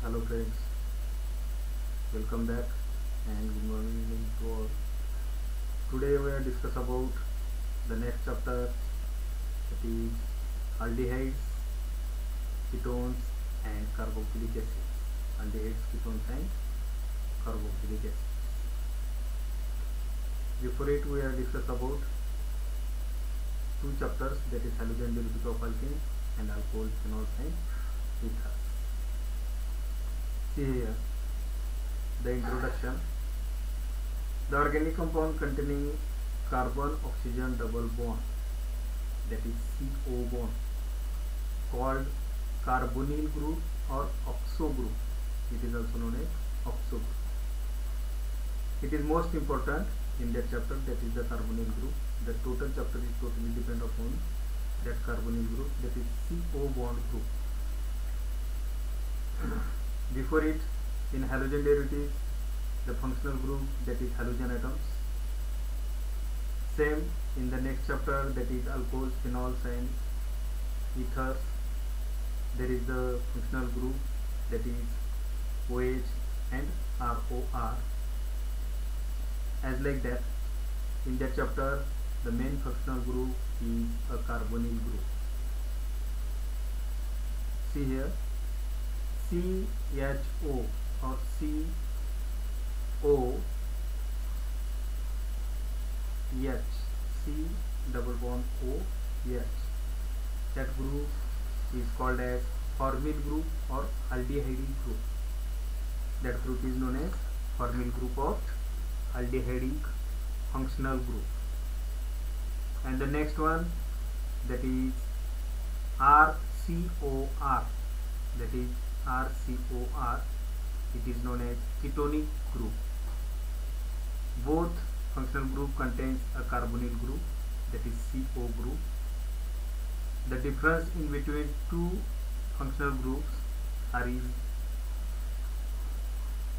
Hello friends, welcome back and good morning to all. Today we will discuss about the next chapter, that is aldehydes, ketones and carboxylic acids. Aldehydes, ketones and carboxylic acids. Before it we will discuss about two chapters, that is halogen derivative of alkenes and alcohols, phenols and ethers. See here the introduction. The organic compound containing carbon oxygen double bond, that is CO bond, called carbonyl group or oxo group. It is also known as oxo group. It is most important in that chapter, that is the carbonyl group. The total chapter is totally depend upon that carbonyl group, that is CO bond group. Before it, in halogen derivatives, the functional group, that is halogen atoms. Same in the next chapter, that is alcohols, phenols and ethers. There is the functional group, that is OH and ROR. As like that, in that chapter, the main functional group is a carbonyl group. See here, CHO or COH, C double bond OH, that group is called as formyl group or aldehydic group. That group is known as formyl group or aldehydic functional group. And the next one, that is RCOR, that is RCOR, it is known as ketonic group. Both functional group contains a carbonyl group, that is CO group. The difference in between two functional groups are in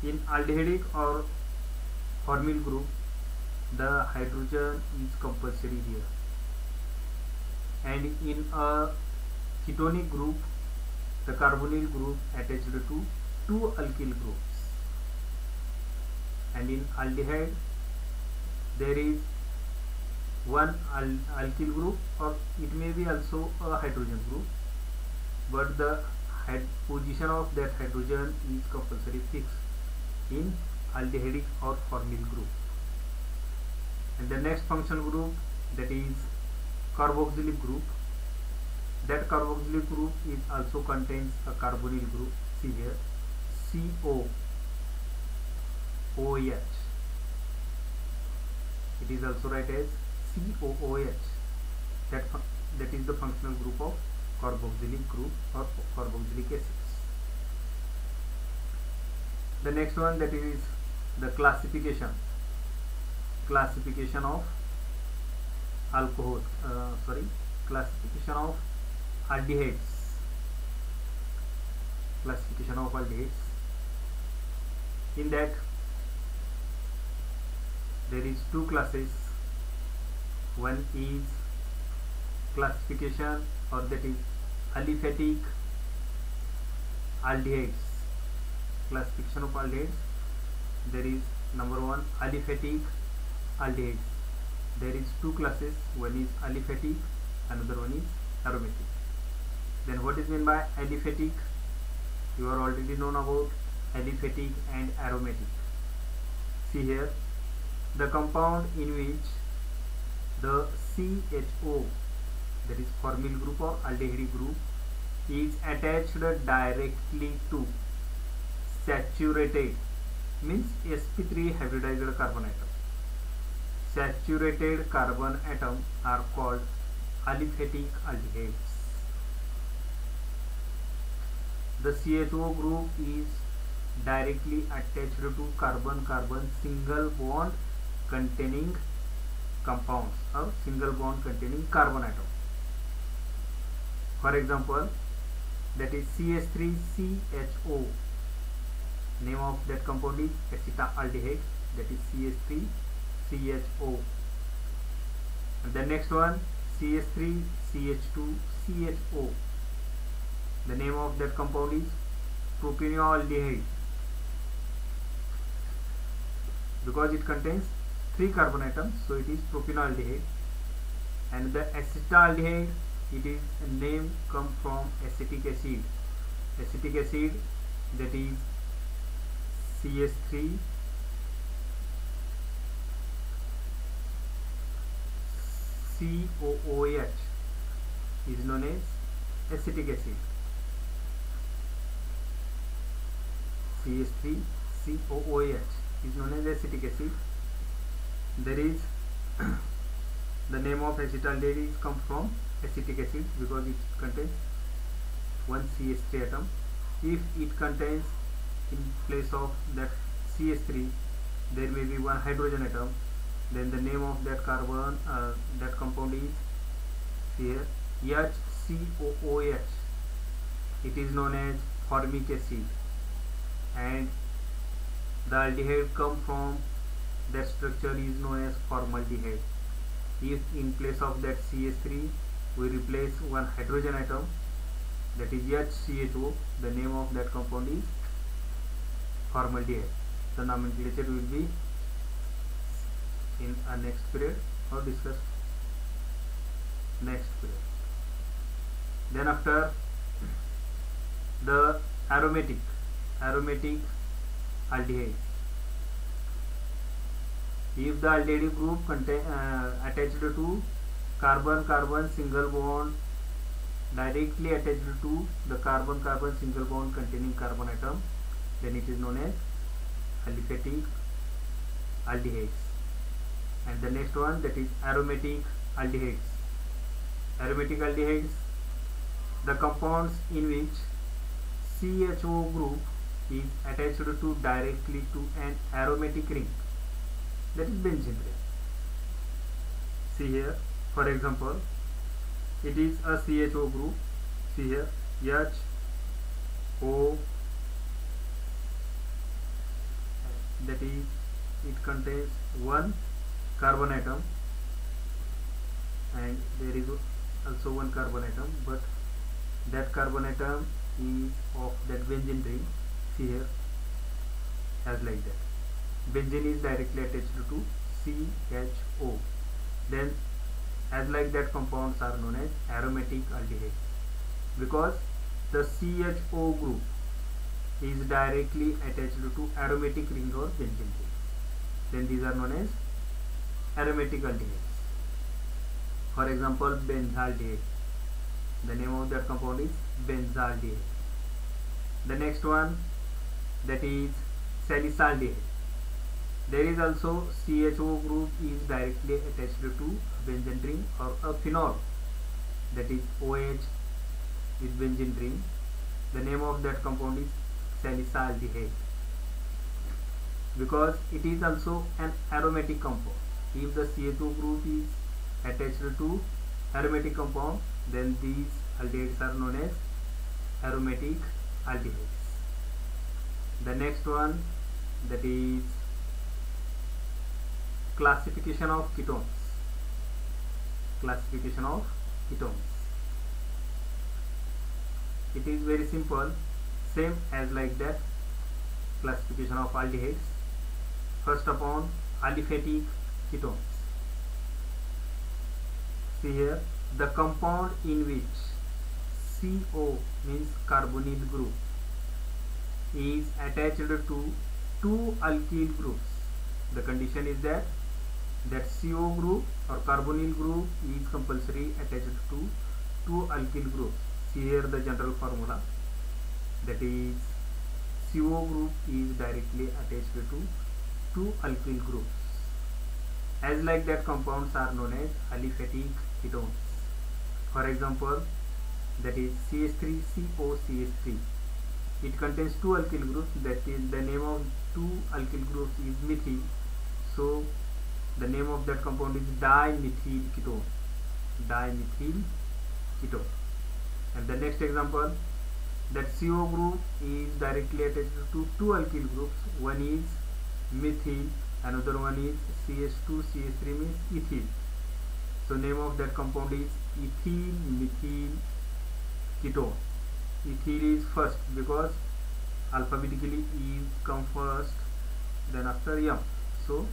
aldehydic or formyl group, the hydrogen is compulsory here, and in a ketonic group, the carbonyl group attached to two alkyl groups, and in aldehyde there is one alkyl group, or it may be also a hydrogen group, but the position of that hydrogen is compulsory fixed in aldehydic or formyl group. And the next functional group, that is carboxylic group. That carboxylic group is also contains a carbonyl group. See here, COOH. It is also written as COOH. That is the functional group of carboxylic group or carboxylic acids. The next one, that is the classification of alcohol. Classification of aldehydes. Classification of aldehydes. In that, there is two classes. One is classification, or that is aliphatic aldehydes. Classification of aldehydes. There is number one, aliphatic aldehydes. There is two classes. One is aliphatic, another one is aromatic. Then what is meant by aliphatic? You are already known about aliphatic and aromatic. See here, the compound in which the CHO, that is formyl group or aldehydic group, is attached directly to saturated, means sp3 hybridized carbon atom. Saturated carbon atom are called aliphatic aldehydes. The CHO group is directly attached to carbon-carbon single bond containing compounds or single bond containing carbon atom. For example, that is CH3CHO. Name of that compound is acetaldehyde, that is CH3CHO. And the next one, CH3CH2CHO. The name of that compound is propinealdehyde because it contains 3 carbon atoms, so it is propinealdehyde. And the acetaldehyde, it is a name come from acetic acid. Acetic acid, that is CH3 COOH is known as acetic acid. CH3 COOH is known as acetic acid. There is the name of acetaldehyde is come from acetic acid because it contains one CH3 atom. If it contains in place of that CH3 there may be one hydrogen atom, then the name of that carbon that compound is here HCOOH. It is known as formic acid, and the aldehyde come from that structure is known as formaldehyde. If in place of that CH3 we replace one hydrogen atom, that is HCHO, the name of that compound is formaldehyde. The nomenclature will be in a next period or discuss next period. Then after the aromatic aldehyde. If the aldehyde group contain attached to carbon-carbon single bond directly attached to the carbon-carbon single bond containing carbon atom, then it is known as aliphatic aldehydes. And the next one, that is aromatic aldehydes. Aromatic aldehydes, the compounds in which CHO group is attached to directly to an aromatic ring, that is benzene ring. See here, for example, it is a CHO group. See here, HO, that is, it contains one carbon atom, and there is also one carbon atom, but that carbon atom is of that benzene ring. See here, as like that. Benzene is directly attached to CHO. Then as like that compounds are known as aromatic aldehyde because the CHO group is directly attached to aromatic ring or benzene ring. Then these are known as aromatic aldehydes. For example, benzaldehyde. The name of that compound is benzaldehyde. The next one, that is salicylaldehyde. There is also CHO group is directly attached to benzene ring or a phenol, that is OH with benzene ring. The name of that compound is salicylaldehyde because it is also an aromatic compound. If the CHO group is attached to aromatic compound, then these aldehydes are known as aromatic aldehydes. The next one, that is classification of ketones. Classification of ketones. It is very simple, same as like that classification of aldehydes. First upon aliphatic ketones. See here, the compound in which CO means carbonyl group is attached to two alkyl groups. The condition is that CO group or carbonyl group is compulsory attached to two alkyl groups. See here the general formula, that is CO group is directly attached to two alkyl groups. As like that compounds are known as aliphatic ketones. For example, that is CH3COCH3. It contains two alkyl groups, that is the name of two alkyl groups is methyl, so the name of that compound is dimethyl ketone. Dimethyl ketone. And the next example, that CO group is directly attached to two alkyl groups. One is methyl, another one is CH2CH3 means ethyl. So name of that compound is ethyl methyl ketone. Ethyl is first because alphabetically is come first, then after M. So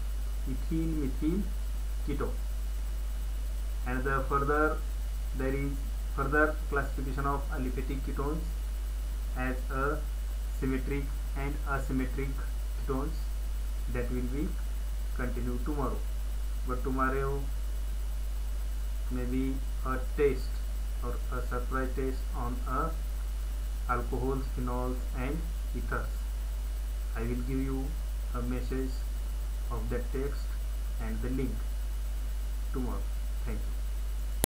ethyl methyl ketone. And there is further classification of aliphatic ketones as a symmetric and asymmetric ketones that will be continued tomorrow. But tomorrow may be a test or a surprise test on alcohols, phenols and ethers. I will give you a message of that text and the link tomorrow. Thank you.